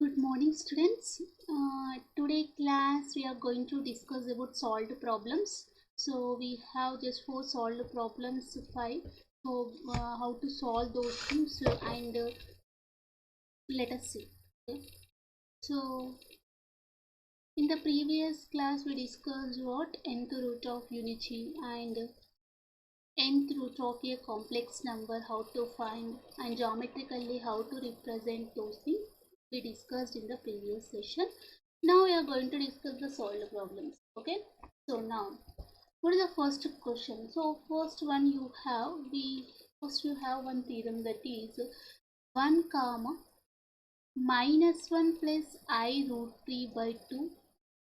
Good morning, students. Today class we are going to discuss about solved problems. So we have just four solved problems, five. So how to solve those things and let us see. Okay. So in the previous class we discussed what nth root of unity and nth root of a complex number, how to find, and geometrically how to represent those things we discussed in the previous session. Now we are going to discuss the solved problems. Okay, so now what is the first question? So first one you have one theorem, that is 1 comma minus 1 plus I root 3 by 2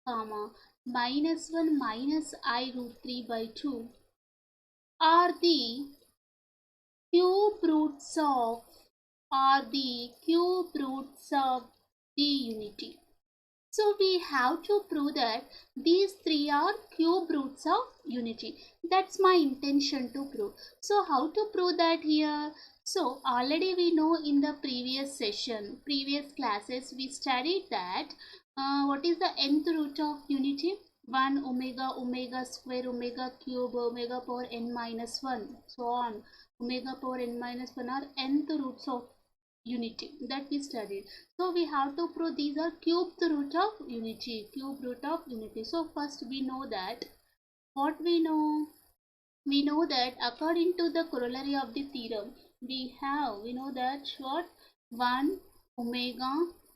comma minus 1 minus I root 3 by 2 are the cube roots of the unity. So we have to prove that these three are cube roots of unity. That's my intention to prove. So how to prove that here? So already we know in the previous classes we studied that what is the nth root of unity? 1 omega omega square omega cube omega power n minus 1 so on. Omega power n minus 1 are nth roots of unity that we studied. So we have to prove these are cubed root of unity. So first we know that what we know that according to the corollary of the theorem we know that what 1 omega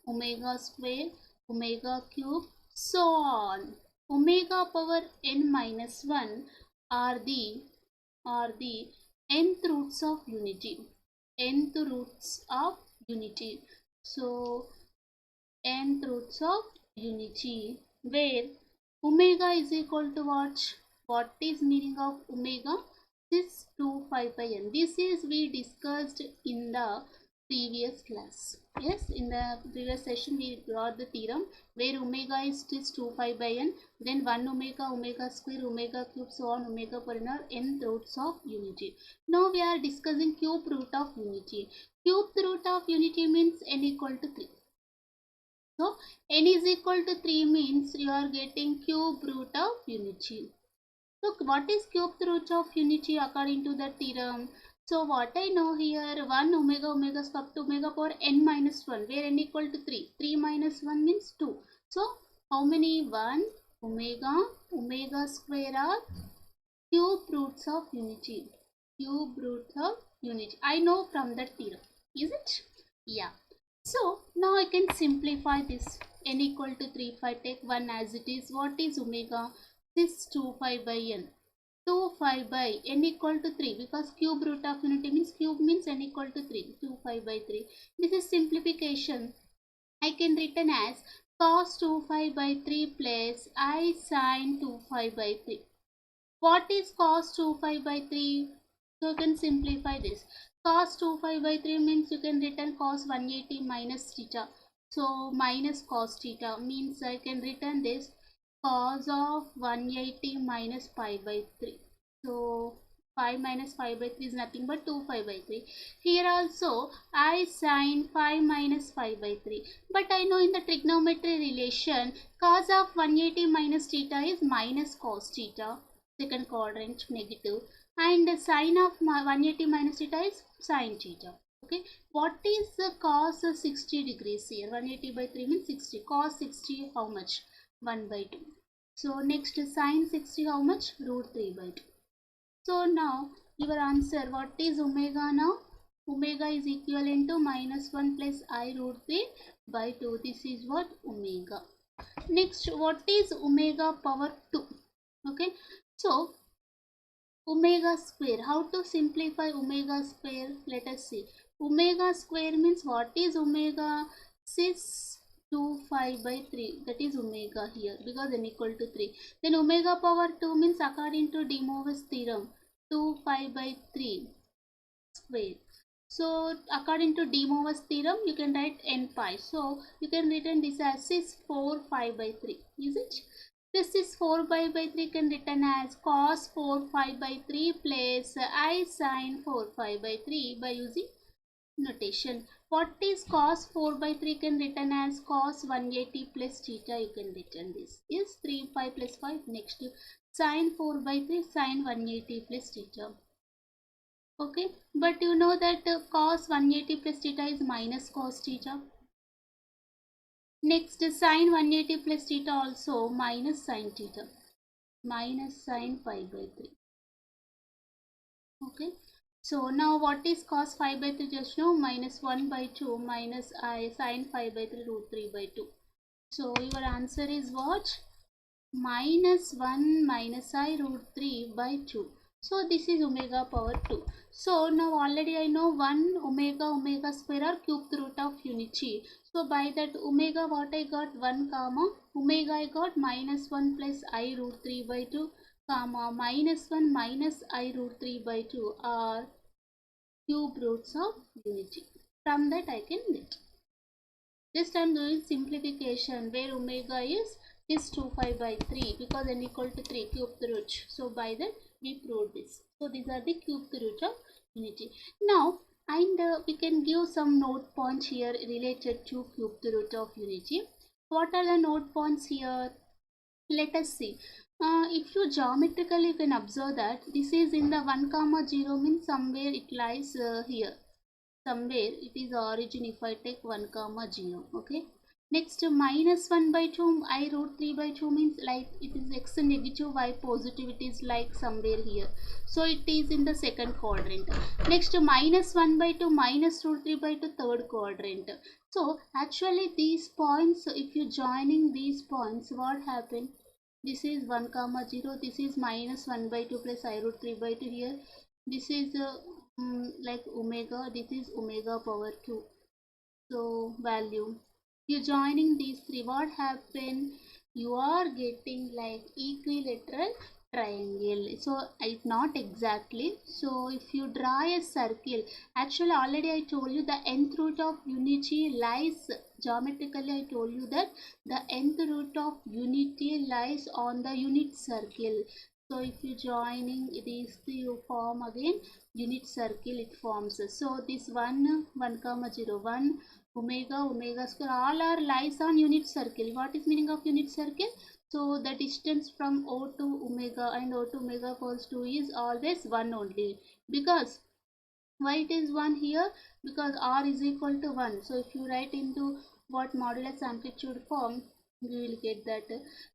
omega square omega cube so on omega power n minus 1 are the nth roots of unity. Nth roots of unity. So nth roots of unity where omega is equal to what? What is meaning of omega? This 2 pi by n. This is we discussed in the previous class. Yes, in the previous session we got the theorem where omega is this 2 pi by n, then 1 omega omega square omega cube so on omega per n are nth roots of unity. Now we are discussing cube root of unity. Cube root of unity means n equal to 3. So n is equal to 3 means you are getting cube root of unity. So what is cube root of unity according to the theorem? So what I know here 1 omega omega up to omega power n minus 1 where n equal to 3. 3 minus 1 means 2. So how many 1 omega omega square are cube roots of unity. Cube roots of unity. I know from the theorem. Is it? Yeah. So now I can simplify this. N equal to 3. If I take 1 as it is, what is omega? This 2 pi by n. 2 pi by n equal to 3 because cube root of unity means cube means n equal to 3. 2 pi by 3. This is simplification. I can written as cos 2 pi by 3 plus I sin 2 pi by 3. What is cos 2 pi by 3? So you can simplify this. Cos 2 pi by 3 means you can written cos 180 minus theta. So minus cos theta means I can written this cos of 180 minus pi by 3. So 5 minus 5 by 3 is nothing but 2 pi by 3. Here also I sin 5 minus 5 by 3. But I know in the trigonometry relation cos of 180 minus theta is minus cos theta. Second quadrant negative, and the sine of 180 minus theta is sine theta. Okay, what is the cos of 60 degrees here? 180 by 3 means 60. Cos 60 how much? 1 by 2. So next sine 60 how much? Root 3 by 2. So now your answer, what is omega now? Omega is equivalent to minus 1 plus I root 3 by 2. This is what omega. Next, what is omega power 2? Okay, so omega square, how to simplify omega square? Let us see. Omega square means what is omega? 6 2 5 by 3, that is omega here because n equal to 3. Then omega power 2 means according to De Moivre's theorem 2 5 by 3 square. So according to De Moivre's theorem you can write n pi. So you can written this as 6 4 5 by 3. Is it? This is 4 pi by 3 can written as cos 4 5 by 3 plus I sin 4 5 by 3 by using notation. What is cos 4 by 3 can written as cos 180 plus theta. You can written this is 3 5 plus 5. Next sin 4 by 3 sin 180 plus theta. Okay, but you know that cos 180 plus theta is minus cos theta. Next sin 180 plus theta also minus sin theta, minus sin 5 by 3. Okay, so now what is cos 5 by 3? Just know minus 1 by 2 minus I sin 5 by 3 root 3 by 2. So your answer is what? Minus 1 minus I root 3 by 2. So this is omega power 2. So now already I know 1 omega square or cube root of unity. So by that omega what I got 1 comma omega I got minus 1 plus I root 3 by 2 comma minus 1 minus I root 3 by 2 are cube roots of unity. From that I can get. Just I am doing simplification where omega is 25 by 3 because n equal to 3 cube root. So by that we proved this. So these are the cube root of unity. Now and we can give some note points here related to cube root of unity. What are the note points here? Let us see. If you geometrically can observe that this is in the 1 comma 0 means somewhere it lies here. Somewhere it is origin if I take 1 comma 0. Okay. Next minus 1 by 2 I root 3 by 2 means like it is x negative y positive, it is like somewhere here. So it is in the second quadrant. Next minus 1 by 2 minus root 3 by 2 third quadrant. So actually these points, if you joining these points, what happened? This is 1 comma 0, this is minus 1 by 2 plus I root 3 by 2 here. This is like omega, this is omega power 2. So value, you joining these three, what happen? You are getting like equilateral triangle. So it's not exactly. So if you draw a circle, actually already I told you the nth root of unity lies geometrically. I told you that the nth root of unity lies on the unit circle. So if you joining these three, you form again unit circle it forms. So this 1 comma 0 1 omega square all are lies on unit circle. What is meaning of unit circle? So the distance from O to omega and O to omega equals 2 is always 1 only. Because why it is 1 here? Because r is equal to 1. So if you write into what modulus amplitude form, you will get that.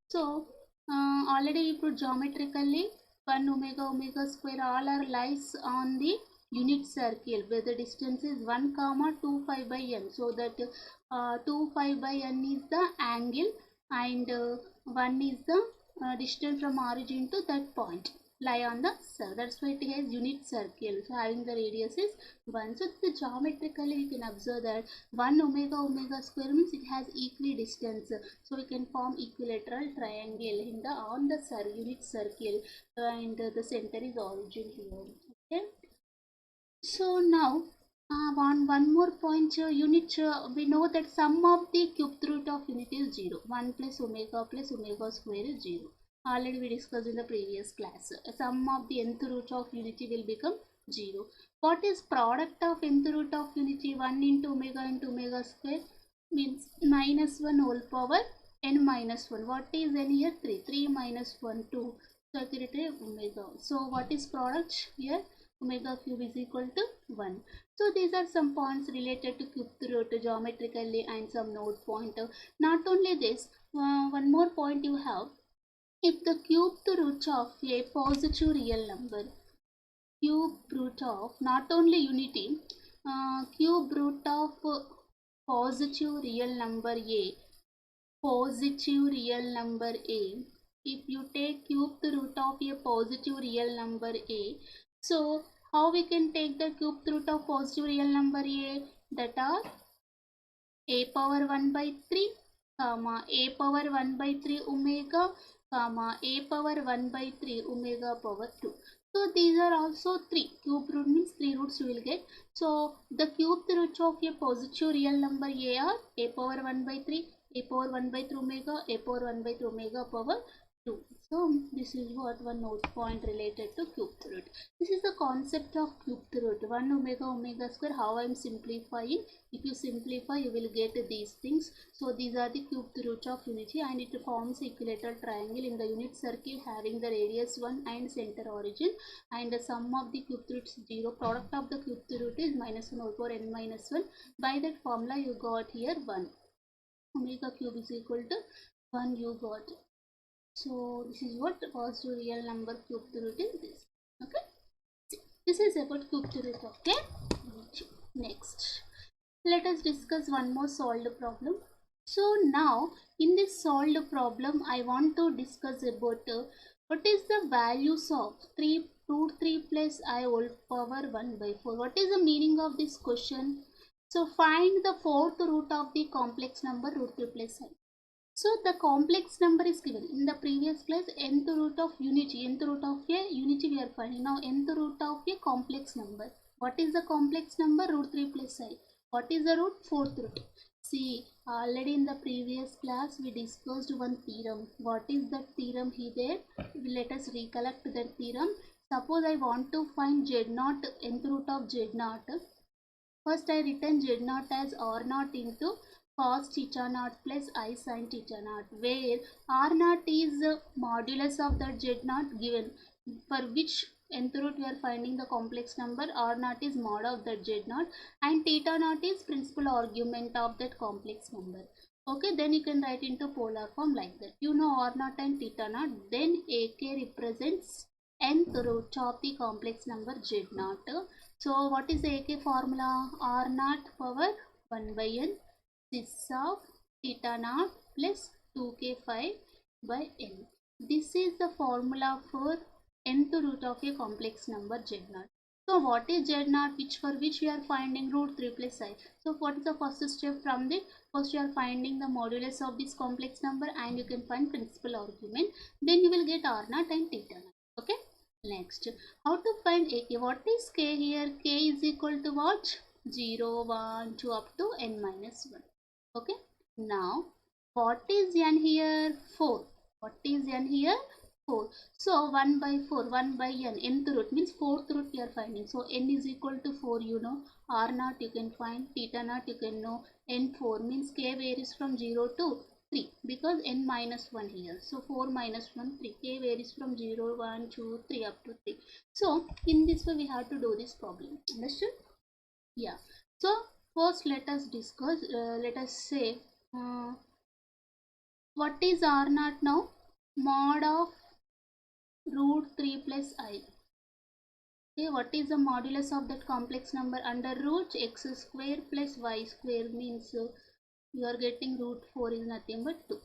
So already you put geometrically 1 omega square all are lies on the unit circle where the distance is 1 comma 2 pi by n. So that 2 pi by n is the angle and 1 is the distance from origin to that point lie on the circle. That's why it has unit circle. So having the radius is 1. So the geometrically we can observe that 1 omega square means it has equidistance. So we can form equilateral triangle in the on the unit circle and the center is origin here. Okay. So now one more point, unit, we know that sum of the cube root of unit is 0. 1 plus omega square is 0. Already we discussed in the previous class. Sum of the nth root of unity will become 0. What is product of nth root of unity? 1 into omega square means minus 1 whole power n minus 1. What is n here? 3. 3 minus 1 2. So accurate omega. So what is product here? Omega cube is equal to 1. So these are some points related to cube root geometrically and some note pointer. Not only this, one more point you have. If the cube root of a positive real number, cube root of not only unity, cube root of positive real number a, positive real number a. If you take cube root of a positive real number a, so how we can take the cube root of positive real number a? That are a power 1 by 3 comma a power 1 by 3 omega comma a power 1 by 3 omega power 2. So these are also 3. Cube root means 3 roots you will get. So the cube root of a positive real number a are a power 1 by 3, a power 1 by 3 omega, a power 1 by 3 omega power 2. So this is what one note point related to cubed root. This is the concept of cubed root. 1 omega omega square. How I am simplifying. If you simplify, you will get these things. So these are the cubed roots of unity, and it forms equilateral triangle in the unit circle having the radius 1 and center origin. And the sum of the cubed roots 0. Product of the cubed root is minus 1 over n minus 1. By that formula you got here 1. Omega cube is equal to 1 you got. So this is what positive real number cubed root is this. Okay. This is about cubed root of a unity. Next, let us discuss one more solved problem. So now in this solved problem, I want to discuss about what is the values of 3 root 3 plus I whole power 1 by 4. What is the meaning of this question? So find the fourth root of the complex number root 3 plus I. So the complex number is given in the previous class. Nth root of unity, nth root of a unity we are finding. Now nth root of a complex number. What is the complex number? Root 3 plus I. What is the root? Fourth root. See, already in the previous class we discussed one theorem. What is that theorem here? Let us recollect that theorem. Suppose I want to find z0, nth root of z0. First I written z0 as r naught into cos theta naught plus I sin theta naught, where r naught is modulus of that z naught given, for which nth root we are finding the complex number. R naught is mod of that z naught and theta naught is principal argument of that complex number. Okay, then you can write into polar form like that. You know r naught and theta naught, then ak represents nth root of the complex number z naught. So what is the AK formula? R naught power 1 by n cis of theta naught plus 2k5 by n. This is the formula for nth root of a complex number z naught. So what is z naught, for which we are finding root 3 plus I. So what is the first step from the first you are finding the modulus of this complex number and you can find principal argument. Then you will get R naught and theta naught. Okay. Next, how to find AK? What is K here? K is equal to what? 0, 1, 2 up to n minus 1. Okay. Now, what is n here? 4. What is n here? 4. So, 1 by 4, 1 by n. Nth root means fourth root we are finding. So, n is equal to 4, you know. R naught you can find. Theta naught you can know. N4 means K varies from 0 to 3 because n minus 1 here. So 4 minus 1 3. K varies from 0, 1, 2, 3 up to 3. So in this way we have to do this problem. Understood? Yeah. So first let us discuss, let us say what is R naught now? Mod of root 3 plus I. Okay, what is the modulus of that complex number? Under root x square plus y square means you are getting root 4 is nothing but 2.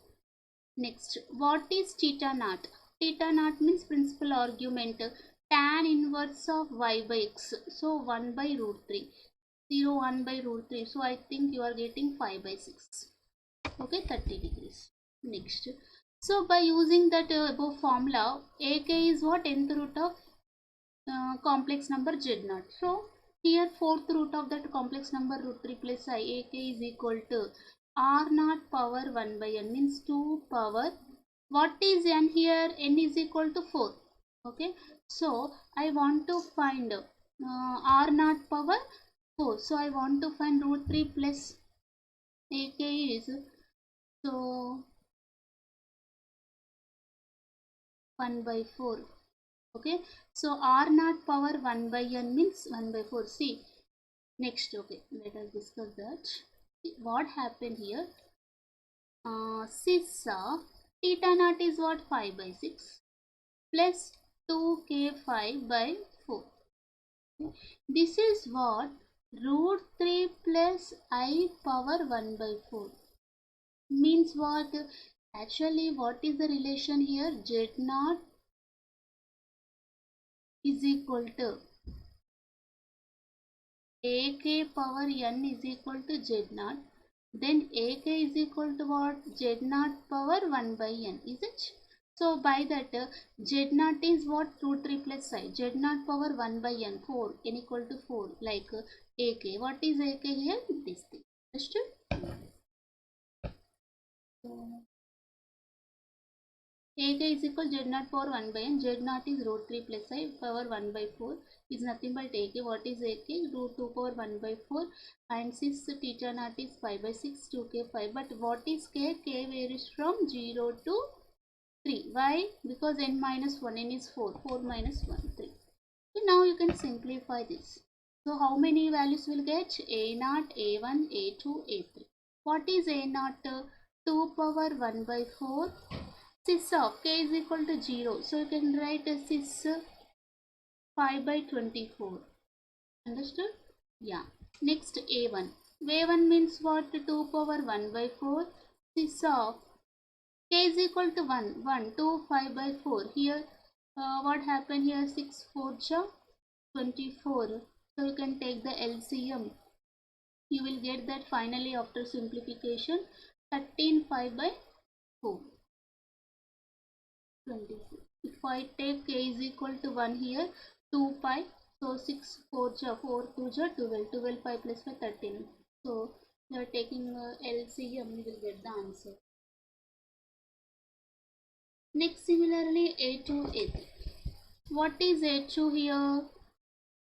Next, what is theta naught? Theta naught means principal argument tan inverse of y by x. So 1 by root 3. 0, 1 by root 3. So I think you are getting 5 by 6. Okay, 30 degrees. Next. So by using that above formula, AK is what? Nth root of complex number z naught. So here fourth root of that complex number root 3 plus I, AK is equal to R naught power 1 by n means 2 power. What is n here? N is equal to 4. Okay. So I want to find R naught power 4. So I want to find root 3 plus AK is, so 1 by 4. Okay. So R naught power 1 by n means 1 by 4. See. Next, okay, let us discuss that. What happened here? Cis of theta naught is what? 5 by 6 plus 2k5 by 4. This is what? Root 3 plus I power 1 by 4. Means what? Actually, what is the relation here? Z naught is equal to AK power n is equal to Z naught. Then AK is equal to what? Z naught power 1 by n. Is it? So by that Z naught is what? Root 3 plus I. Z naught power 1 by n. 4. N equal to 4. Like AK. What is AK here? This thing. Understood? So Ak is equal z naught power 1 by n. Z naught is root 3 plus I power 1 by 4 is nothing but Ak. What is Ak? Root 2 power 1 by 4 and 6 theta naught is 5 by 6 2k 5. But what is k? K varies from 0 to 3. Why? Because n minus 1, n is 4. 4 minus 1, 3. So now you can simplify this. So how many values will get? A naught, A1, A2, A3. What is A naught? 2 power 1 by 4. Cis of k is equal to 0. So you can write a cis 5 by 24. Understood? Yeah. Next A1. A1 means what? 2 power 1 by 4. Cis of k is equal to 1. 1, 2, 5 by 4. Here what happened here? 6 4 24. So you can take the LCM. You will get that finally after simplification 13 5 by 4. 24. If I take k is equal to 1 here, 2 pi. So 6 4 4 2 12. 12 pi plus 5 13. So you are taking LCM, you will get the answer. Next similarly A2 A3. What is A2 here?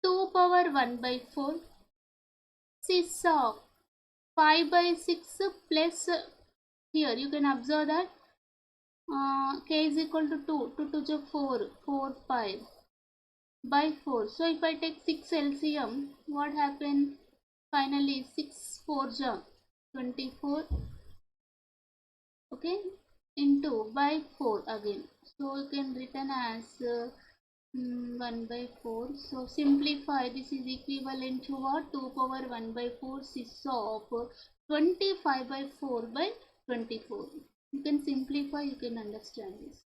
2 power 1 by 4. Cis of 5 by 6 plus here you can observe that k is equal to 2, 2 to 4, 4 pi by 4. So if I take 6 LCM, what happened? Finally 6 4 24, okay, into by 4 again. So you can written as 1 by 4. So simplify, this is equivalent to what? 2 power 1 by 4 cis of 25 by 4 by 24. You can simplify, you can understand this.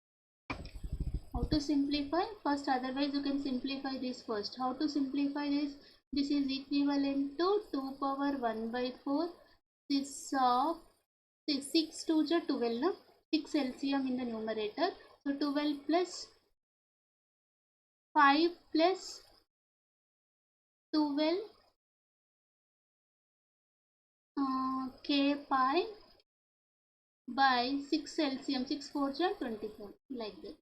How to simplify? First, otherwise you can simplify this first. How to simplify this? This is equivalent to 2 power 1 by 4 cis of 6 2 12, no? 6 LCM in the numerator. So 12 plus 5 plus 12 k pi by 6 LCM, 6 4 24, like that.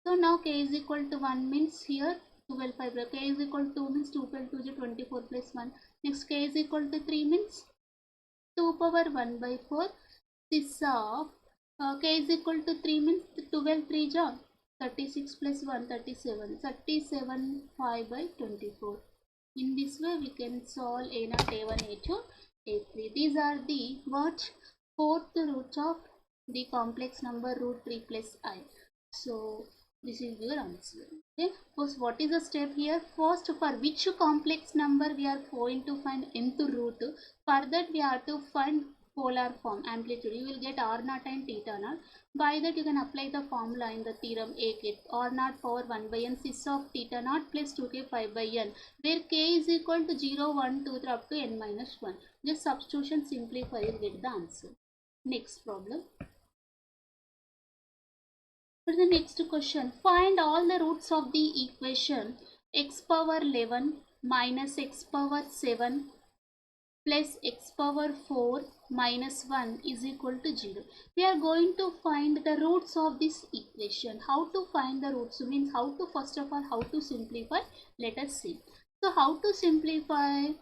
So now k is equal to 1 means here 12 5, k is equal to 2 means 2 12 2 24 plus 1. Next k is equal to 3 means 2 power 1 by 4 cis of k is equal to 3 means 12 3 36 plus 1 37, 37 5 by 24. In this way we can solve A naught, A1, A2, A3. These are the what? Fourth root of the complex number root 3 plus I. So this is your answer. Okay. First, what is the step here? First, for which complex number we are going to find nth root. For that we have to find polar form amplitude. You will get R naught and theta naught. By that you can apply the formula in the theorem AK. R naught power 1 by n cis of theta naught plus 2k 5 by n, where k is equal to 0, 1, 2, 3 up to n minus 1. Just substitution, simplify, you will get the answer. Next problem. For the next question, find all the roots of the equation x power 11 minus x power 7 plus x power 4 minus 1 is equal to 0. We are going to find the roots of this equation. How to find the roots means how to, first of all, how to simplify. Let us see. So how to simplify?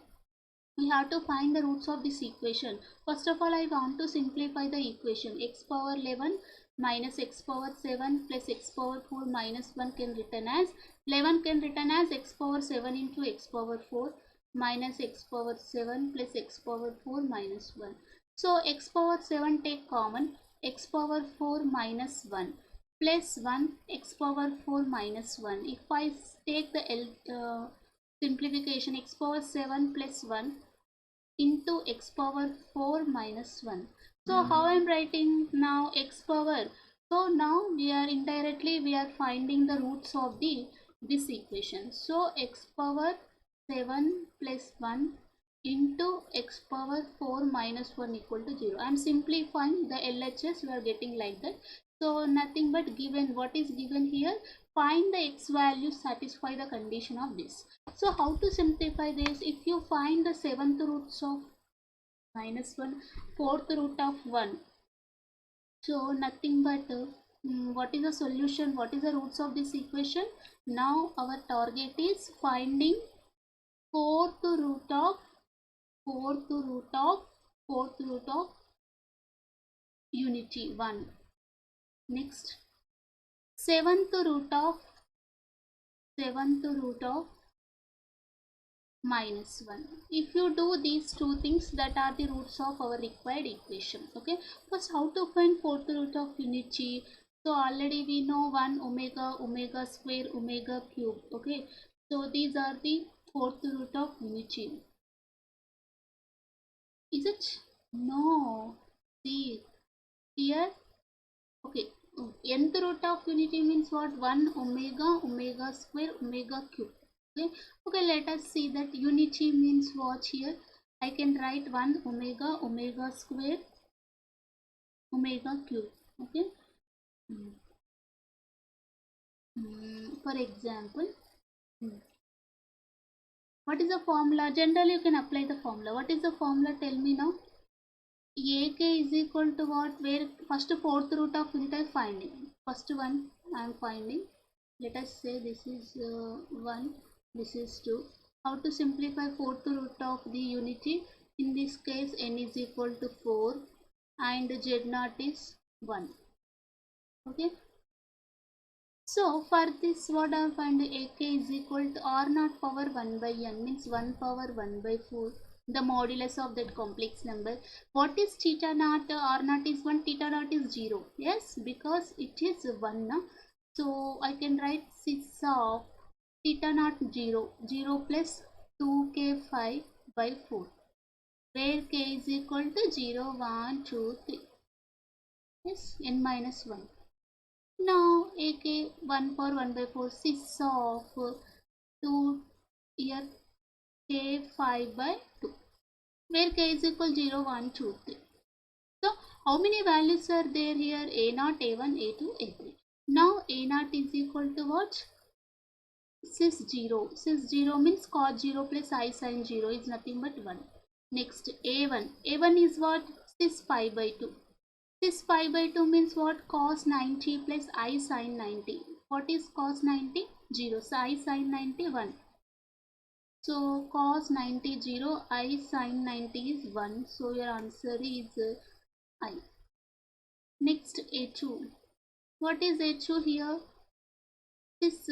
We have to find the roots of this equation. First of all, I want to simplify the equation. X power 11 minus x power 7 plus x power 4 minus 1 can written as 11 can written as x power 7 into x power 4 minus x power 7 plus x power 4 minus 1. So x power 7 take common, x power 4 minus 1 plus 1 x power 4 minus 1. If I take the simplification, x power 7 plus 1 into x power 4 minus 1. So how I am writing now x power? So now we are indirectly we are finding the roots of this equation. So x power 7 plus 1 into x power 4 minus 1 equal to 0. I am simplifying the LHS, we are getting like that. So nothing but given, what is given here? Find the x value, satisfy the condition of this. So how to simplify this? If you find the 7th roots of minus 1, 4th root of 1, so nothing but what is the solution, what is the roots of this equation. Now our target is finding fourth root of fourth root of unity 1. Next, seventh root of minus 1. If you do these two things, that are the roots of our required equation. Okay, first how to find fourth root of unity. So already we know 1 omega square omega cube. Okay, so these are the fourth root of unity. Is it? No. See here. Okay, nth root of unity means what? 1 omega square omega cube. Okay, okay, let us see that unity means what here. I can write 1 omega square omega cube. Okay, for example, what is the formula? Generally you can apply the formula. What is the formula? Tell me now. AK is equal to what? Where first fourth root of unit I am finding. First one I am finding. Let us say this is 1, this is 2. How to simplify fourth root of the unity? In this case n is equal to 4 and z0 is 1. Okay. So for this what I am finding, AK is equal to R0 power 1 by n means 1 power 1 by 4. The modulus of that complex number. What is theta naught? R naught is 1, theta naught is 0. Yes, because it is 1. So I can write 6 of theta naught 0. 0 plus 2k5 by 4. Where k is equal to 0, 1, 2, 3. Yes, n minus 1. Now AK 1 power 1 by 4, 6 of 2 here k 5 by 2, where k is equal 0, 1, 2, 3. So how many values are there here? A0, A1, A2, A3. Now A0 is equal to what? Cis 0. Cis 0 means cos 0 plus I sin 0 is nothing but 1. Next A1. A1 is what? Cis pi by 2. Cis pi by 2 means what? Cos 90 plus I sin 90. What is cos 90? 0. So I sin 90 1. So cos 90 0, I sin 90 is 1. So your answer is I. Next A2. What is A2 here? This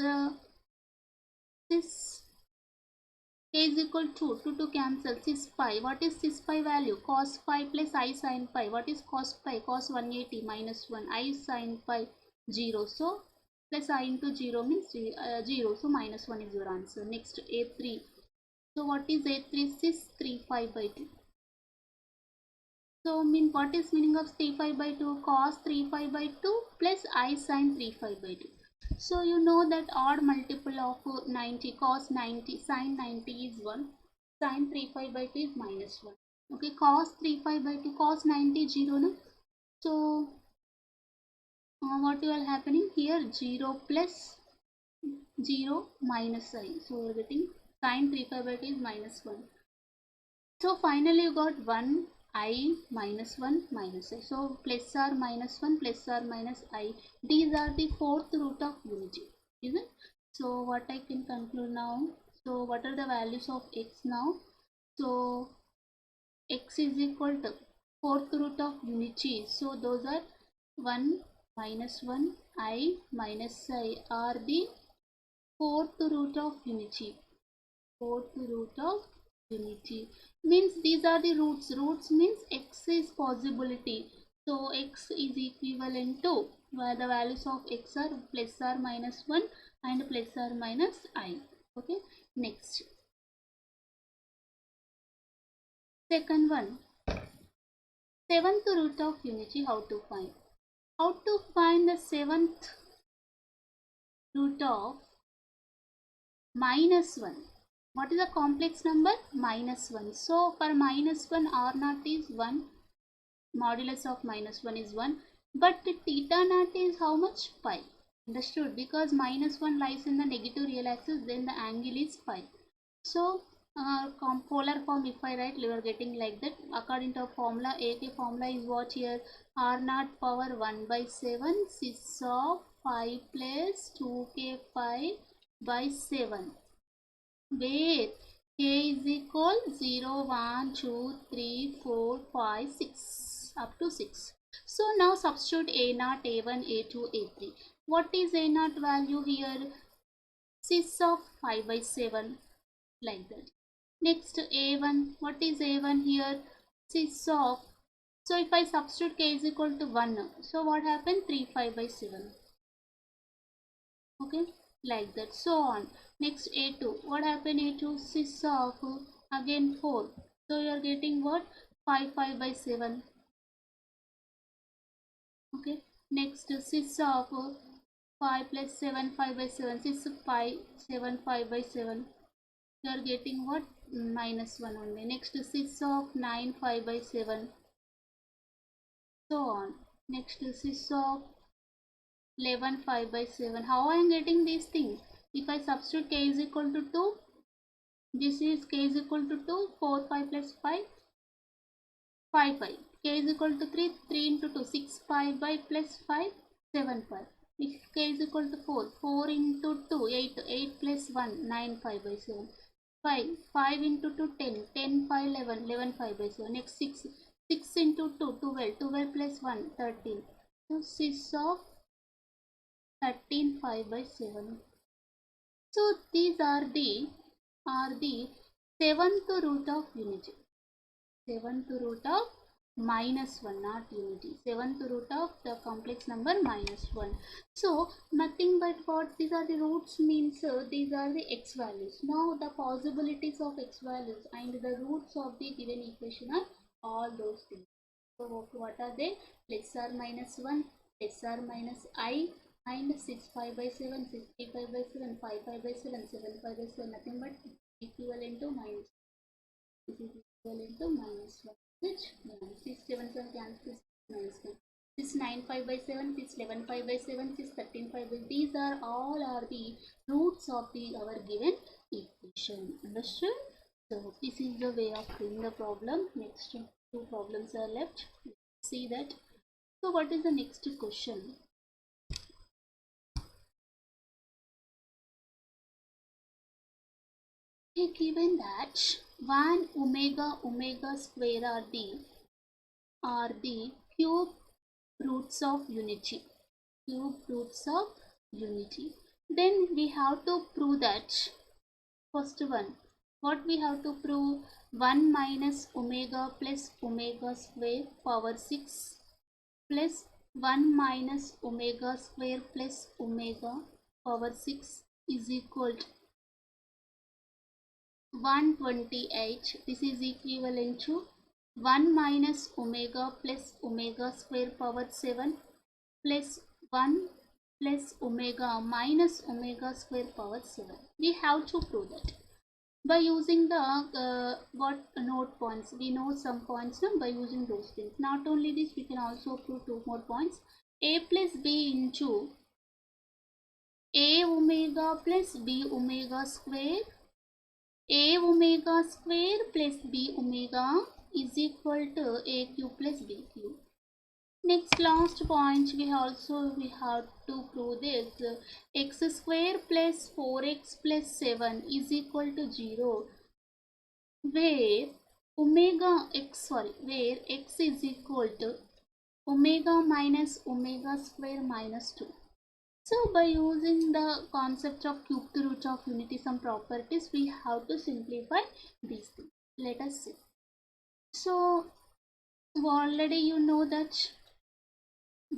k is equal to 2 cancel. Cis pi. What is cis pi value? Cos pi plus I sin pi. What is cos pi? Cos 180 minus 1. I sin pi 0. So plus I into 0 means 0. So minus 1 is your answer. Next A3. So what is A3? Cis 3 5 by 2. So what is meaning of 3 5 by 2? Cos 3 5 by 2 plus I sin 3 5 by 2. So you know that odd multiple of 90, cos 90, sin 90 is 1. Sin 3 5 by 2 is minus 1. Okay, cos 3 5 by 2, cos 90 0. No? So what will happening here? 0 plus 0 minus I. So we are getting sin 3 5 by 2 is minus 1. So finally you got 1 I minus 1 minus I. So plus or minus 1 plus or minus I. These are the fourth root of unity. Is it? So what I can conclude now. So what are the values of x now? So x is equal to fourth root of unity. So those are 1 minus 1 I minus I are the fourth root of unity. Fourth root of unity means these are the roots. Roots means x is possibility. So x is equivalent to where the values of x are plus or minus 1 and plus or minus I. Okay. Next, second one, seventh root of unity. How to find? How to find the seventh root of minus 1? What is the complex number? Minus 1. So for minus 1 R naught is 1. Modulus of minus 1 is 1. But theta naught is how much? Pi. Understood? Because minus 1 lies in the negative real axis, then the angle is pi. So polar form if I write, you are getting like that. According to formula, AK formula is what here? R naught power 1 by 7 cis of 5 plus 2k 5 by 7, where k is equal 0, 1, 2, 3, 4, 5, 6 up to 6. So now substitute A naught, A1, A2, A3. What is A naught value here? Cis of 5 by 7, like that. Next A1, what is A1 here? Cis of, so if I substitute k is equal to 1, so what happened? 3 5 by 7. Okay, like that, so on. Next A2, what happened? A2 cis of again 4, so you are getting what? 5 5 by 7. Okay, next cis of 5 plus 7 5 by 7, cis 5 7 5 by 7, you are getting what? Minus 1 only. Next cis of 9 5 by 7, so on. Next cis of 11 5 by 7. How I am getting these things? If I substitute k is equal to 2, this is k is equal to 2, 4 5 plus 5, 5 5. K is equal to 3, 3 into 2, 6 5 by plus 5, 7 5. If k is equal to 4, 4 into 2, 8, 8 plus 1, 9 5 by 7. 5, 5 into 2, 10, 10 5, 11, 11 5 by 7. Next 6, 6 into 2, 12, 12 plus 1, 13. So 6 of 13 5 by 7. So these are the seventh root of unity. Seventh root of minus 1, not unity. Seventh root of the complex number minus 1. So nothing but what these are the roots means these are the x values. Now the possibilities of x values and the roots of the given equation are all those things. So what are they? Plus or minus 1, plus or minus I, and 6 5 by 7, 6 3 5 by 7, 5 5 by 7, 7 5 by 7, nothing but equivalent to minus. This is equivalent to minus 1. Which 6 7 7 cancels, minus 1. This 9 5 by 7, this 11 5 by 7, this 13 5 by, these are all are the roots of the our given equation. Understood? So this is the way of doing the problem. Next two problems are left. See that. So what is the next question? Given that 1 omega omega square are the cube roots of unity. Cube roots of unity. Then we have to prove that first one. What we have to prove? 1 minus omega plus omega square power 6 plus 1 minus omega square plus omega power 6 is equal to 128. This is equivalent to 1 minus omega plus omega square power 7 plus 1 plus omega minus omega square power 7. We have to prove that by using the what note points. We know some points now by using those things. Not only this, we can also prove two more points. A plus b into a omega plus b omega square, a omega square plus b omega is equal to a cube plus b cube. Next last point, we have to prove this. X square plus 4x plus 7 is equal to 0, where where x is equal to omega minus omega square minus 2. So by using the concept of cube root of unity, some properties, we have to simplify these things. Let us see. So already you know that,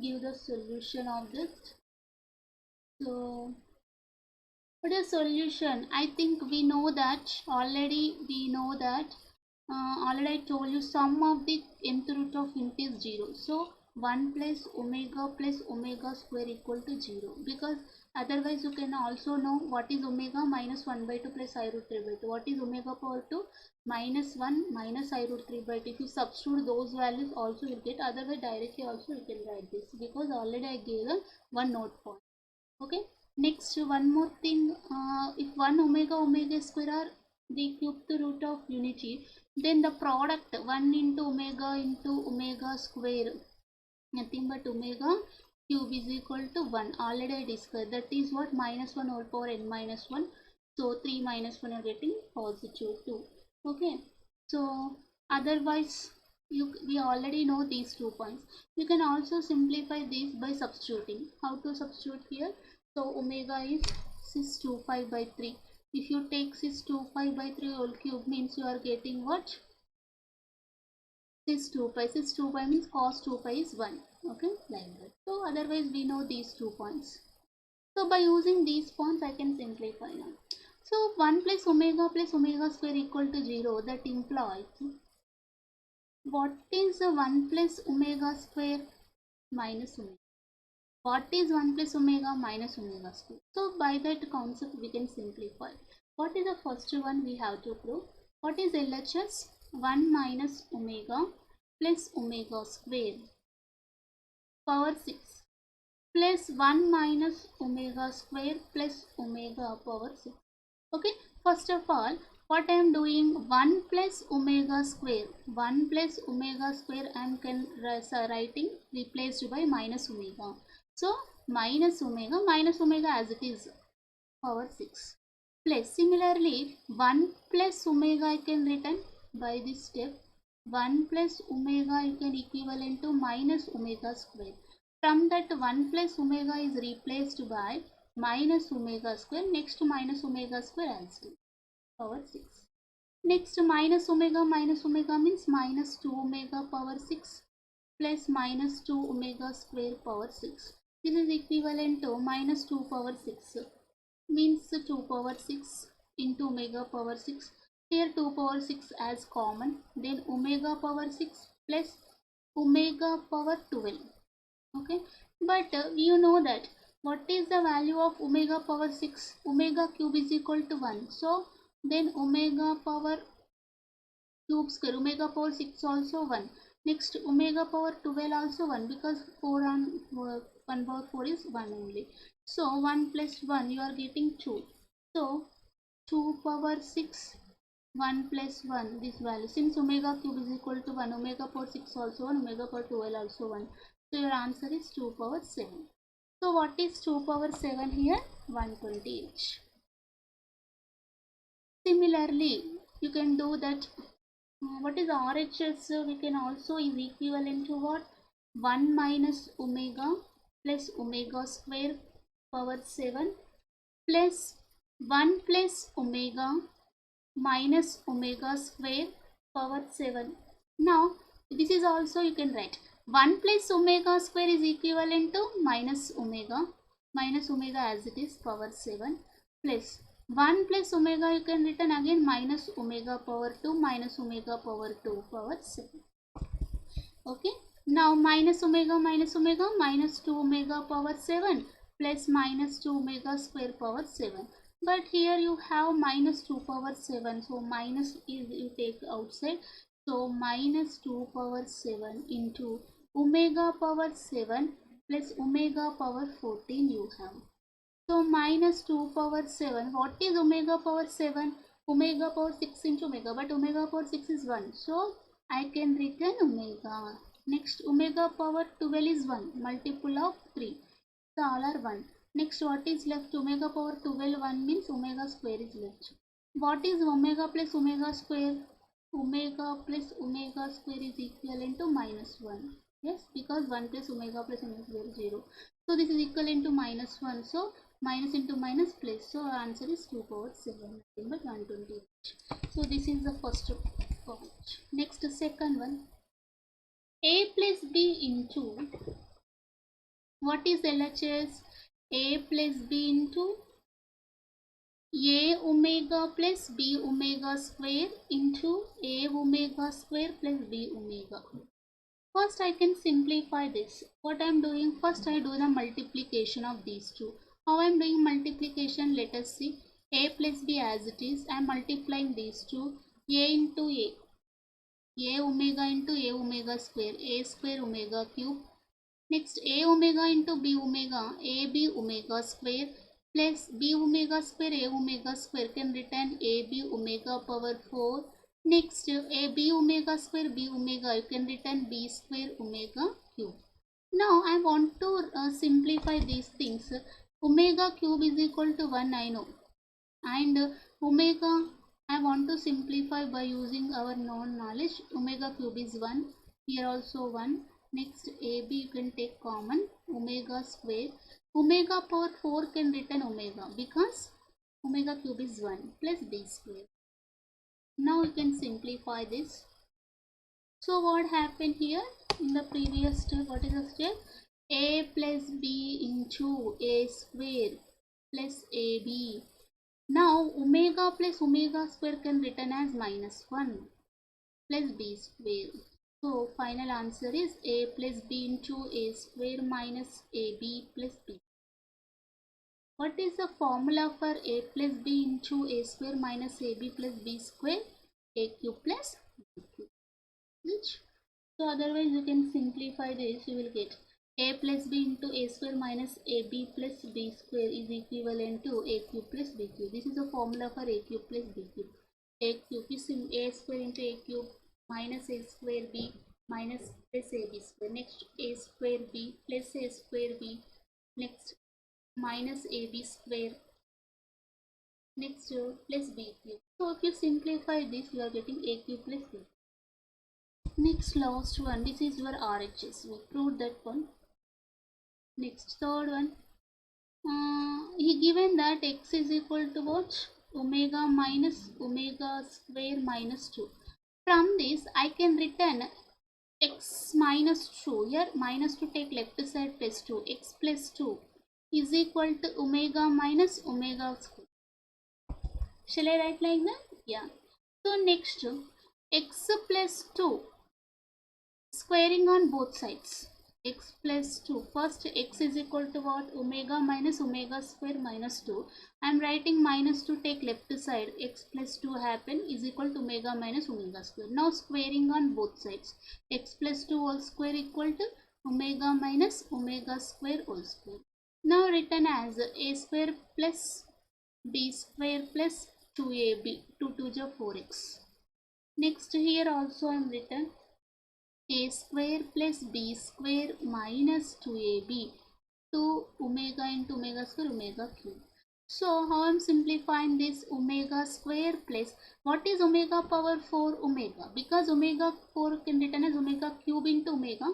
give the solution of this. So what is solution? I think we know that already. Already I told you sum of the nth root of unity is 0. So 1 plus omega square equal to 0, because otherwise you can also know what is omega minus 1 by 2 plus I root 3 by 2. What is omega power 2 minus 1 minus I root 3 by 2. If you substitute those values also you get. Otherwise directly also you can write this, because already I gave them one note point. Okay. Next one more thing, if 1 omega omega square are the cubed root of unity, then the product 1 into omega square, nothing but omega cube is equal to 1. Already I discussed that is what, minus 1 whole power n minus 1. So 3 minus 1 are getting positive 2. Okay. So otherwise we already know these 2 points. You can also simplify this by substituting. How to substitute here? So omega is 625 by 3. If you take 625 by 3 whole cube means you are getting what? 6 2 pi. 6 2 pi means cos 2 pi is 1. Okay, like that. So otherwise we know these 2 points. So by using these points I can simplify now. So 1 plus omega square equal to 0. That implies, what is 1 plus omega square minus omega? What is 1 plus omega minus omega square? So by that concept we can simplify. What is the first one we have to prove? What is LHS? 1 minus omega plus omega square power 6 plus 1 minus omega square plus omega power 6. Okay, first of all, what I am doing, 1 plus omega square, 1 plus omega square I am writing replaced by minus omega. So minus omega as it is, power 6, plus similarly 1 plus omega I can written by this step, 1 plus omega you can equivalent to minus omega square. From that 1 plus omega is replaced by minus omega square. Next minus omega square as to power 6. Next minus omega means minus 2 omega power 6 plus minus 2 omega square power 6. This is equivalent to minus 2 power 6 means 2 power 6 into omega power 6. Here 2 power 6 as common, then omega power 6 plus omega power 12. Okay, but you know that what is the value of omega power 6? Omega cube is equal to 1. So then omega power cube square, omega power 6 also 1. Next omega power 12 also 1, because 4 and 1 power 4 is 1 only. So 1 plus 1 you are getting 2. So 2 power 6, 1 plus 1, this value, since omega cube is equal to 1, omega power 6 also 1, omega power 12 also 1. So your answer is 2 power 7. So what is 2 power 7 here? 128. Similarly, you can do that. What is RHS? We can also is equivalent to what? 1 minus omega plus omega square power 7 plus 1 plus omega minus omega square power 7. Now this is also you can write 1 plus omega square is equivalent to minus omega as it is power 7 plus 1 plus omega you can written again minus omega power 2 minus omega power 2 power 7. Okay, now minus omega minus 2 omega power 7 plus minus 2 omega square power 7. But here you have minus 2 power 7, so minus is you take outside. So minus 2 power 7 into omega power 7 plus omega power 14 you have. So minus 2 power 7. What is omega power 7? Omega power 6 into omega, but omega power 6 is 1. So I can written omega. Next omega power 12 is 1. Multiple of 3. So all are 1. Next what is left? Omega power 12 1 means omega square is left. What is omega plus omega square? Omega plus omega square is equivalent to minus 1. Yes, because 1 plus omega plus omega square is 0. So this is equivalent to minus 1. So minus into minus plus. So our answer is 2 power 7, nothing but 128. So this is the first point. Next, second one. A plus B into, what is LHS? A plus B into A omega plus B omega square into A omega square plus B omega. First I can simplify this. What I am doing, first I do the multiplication of these two. How I am doing multiplication? Let us see. A plus B as it is, I am multiplying these two. A into A omega into A omega square, A square omega cube. Next A omega into B omega, AB omega square, plus b omega square a omega square can written ab omega power 4. Next a b omega square b omega you can written b square omega cube. Now I want to simplify these things. Omega cube is equal to 1 I know, and omega I want to simplify by using our known knowledge. Omega cube is 1, here also 1. Next ab you can take common, omega square, omega power 4 can written omega because omega cube is 1 plus b square. Now you can simplify this. So what happened here in the previous step? What is the step? A plus b into a square plus ab. Now omega plus omega square can written as minus 1 plus b square. So final answer is a plus b into a square minus ab plus b. What is the formula for a plus b into a square minus ab plus b square? A cube plus b cube. Which? So otherwise you can simplify this, you will get a plus b into a square minus ab plus b square is equivalent to a cube plus b cube. This is the formula for a cube plus b cube. A cube is a square into a cube minus a square b minus plus ab square. Next a square b plus a square b. Next minus ab square. Next plus b cube. So if you simplify this, you are getting a cube plus b. Next last one, this is your RHS, we proved that one. Next third one, he given that x is equal to what? Omega minus omega square minus 2. From this I can written x minus 2, here minus 2 take left side plus 2, x plus 2 is equal to omega minus omega square. Shall I write like that? Yeah. So next x plus 2 squaring on both sides, x plus 2. First x is equal to what? Omega minus omega square minus 2. I am writing minus 2 take left side, x plus 2 happen is equal to omega minus omega square. Now squaring on both sides, x plus 2 whole square equal to omega minus omega square whole square. Now written as a square plus b square plus 2ab, 2 to the 4x. Next here also I am written a square plus b square minus 2ab, 2 omega into omega square omega cube. So how I am simplifying this? Omega square plus what is omega power 4? Omega, because omega 4 can written as omega cube into omega.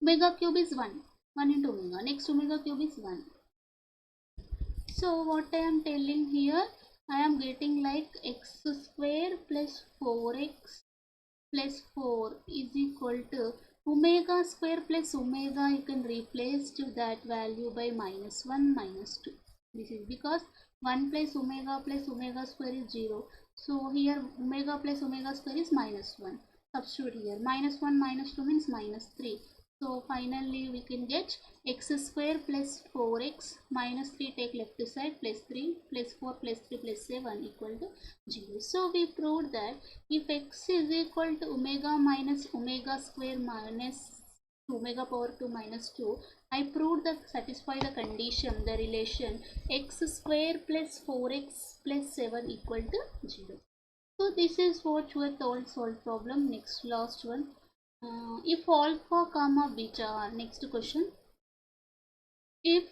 Omega cube is 1 into omega. Next omega cube is 1. So what I am telling here, I am getting like x square plus 4x plus 4 is equal to omega square plus omega, you can replace to that value by minus 1 minus 2. This is because 1 plus omega square is 0. So here omega plus omega square is minus 1. Substitute here. Minus 1 minus 2 means minus 3. So finally we can get x square plus 4x minus 3 take left side plus 3 plus 4 plus 3 plus 7 equal to 0. So we proved that if x is equal to omega minus omega square minus omega power 2 minus 2, I proved that satisfy the condition, the relation x square plus 4x plus 7 equal to 0. So this is what you are told solve problem. Next last one. If alpha comma beta are, next question, if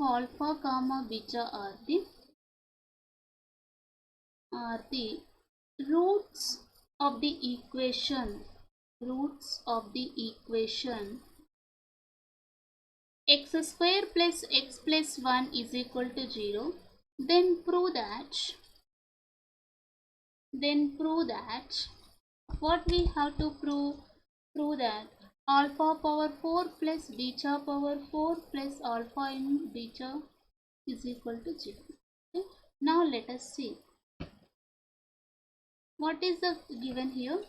alpha comma beta are the roots of the equation x square plus x plus 1 is equal to 0, then prove that what we have to prove that alpha power 4 plus beta power 4 plus alpha in beta is equal to 0. Okay? Now let us see what is the given here.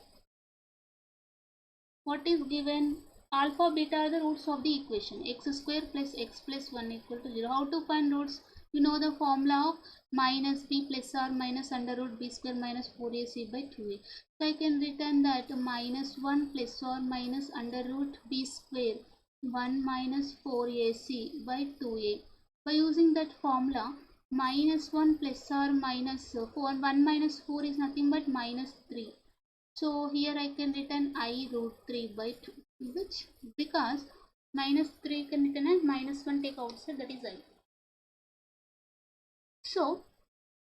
What is given? Alpha beta are the roots of the equation x square plus x plus 1 equal to 0. How to find roots? You know the formula of minus b plus r minus under root b square minus 4ac by 2a. So I can written that minus 1 plus or minus under root b square 1 minus 4ac by 2a. By using that formula, minus 1 plus or minus 4, 1 minus 4 is nothing but minus 3. So here I can written I root 3 by 2, which because minus 3 can written as minus 1 take outside, that is I. So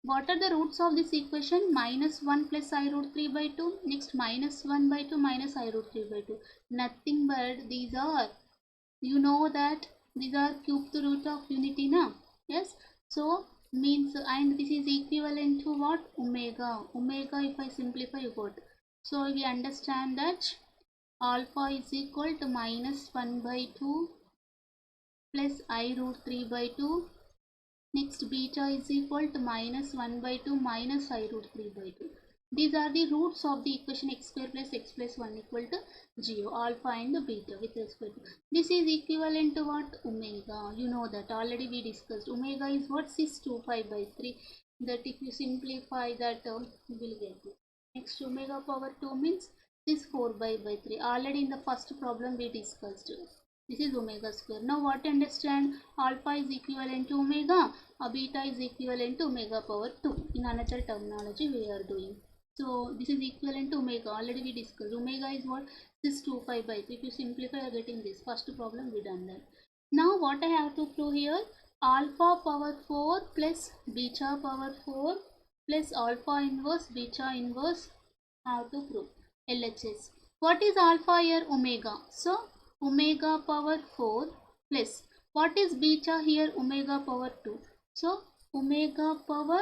what are the roots of this equation? Minus 1 plus I root 3 by 2. Next minus 1 by 2 minus I root 3 by 2. Nothing but these are, you know that these are cube the root of unity now. Yes. So means, and this is equivalent to what? Omega. Omega, if I simplify, you got. So we understand that alpha is equal to minus 1 by 2 plus I root 3 by 2. Next beta is equal to minus 1 by 2 minus I root 3 by 2. These are the roots of the equation x square plus x plus 1 equal to 0, alpha and beta with respect to. This is equivalent to what? Omega. You know that already we discussed. Omega is what? 625 by 3. That if you simplify that, you will get this. Next omega power 2 means 6 by 3. Already in the first problem we discussed. This is omega square. Now what understand? Alpha is equivalent to omega, beta is equivalent to omega power 2. In another terminology we are doing. So this is equivalent to omega. Already we discussed. Omega is what? 625 by 3. If you simplify, you are getting this. First problem we done that. Now what I have to prove here? Alpha power 4 plus beta power 4 plus alpha inverse beta inverse. How to prove? LHS. What is alpha here? Omega. So omega power 4 plus what is beta here? Omega power 2. So omega power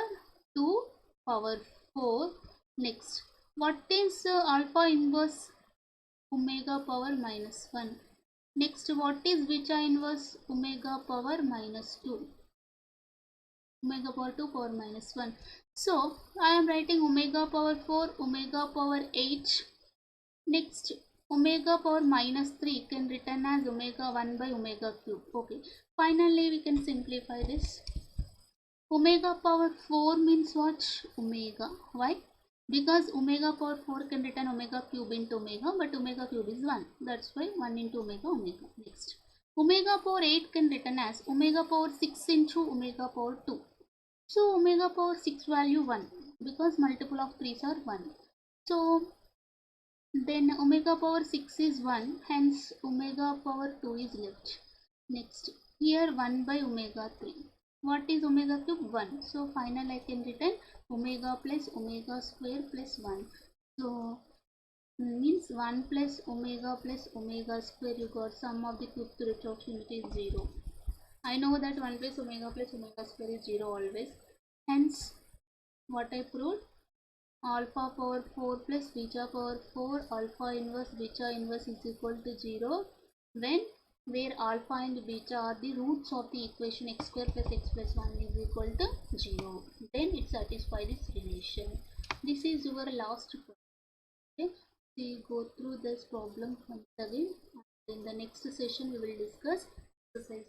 2 power 4. Next, what is alpha inverse? Omega power minus 1. Next, what is beta inverse? Omega power minus 2. Omega power 2 power minus 1. So I am writing omega power 4, omega power 8. Next, omega power minus 3 can written as omega 1 by omega cube. Okay. Finally, we can simplify this. Omega power 4 means what? Omega. Why? Because omega power 4 can written omega cube into omega, but omega cube is 1. That's why 1 into omega, omega. Next. Omega power 8 can written as omega power 6 into omega power 2. So omega power 6 value 1 because multiple of 3's are 1. So then omega power 6 is 1, hence omega power 2 is left. Next, here 1 by omega 3. What is omega cube? 1. So final I can written omega plus omega square plus 1. So means 1 plus omega square, you got sum of the cube root of unity is 0. I know that 1 plus omega square is 0 always. Hence what I proved? Alpha power 4 plus beta power 4, alpha inverse beta inverse is equal to 0 when where alpha and beta are the roots of the equation x square plus x plus 1 is equal to 0. Then it satisfies this relation. This is your last problem. Okay? We go through this problem once again. In the next session we will discuss exercise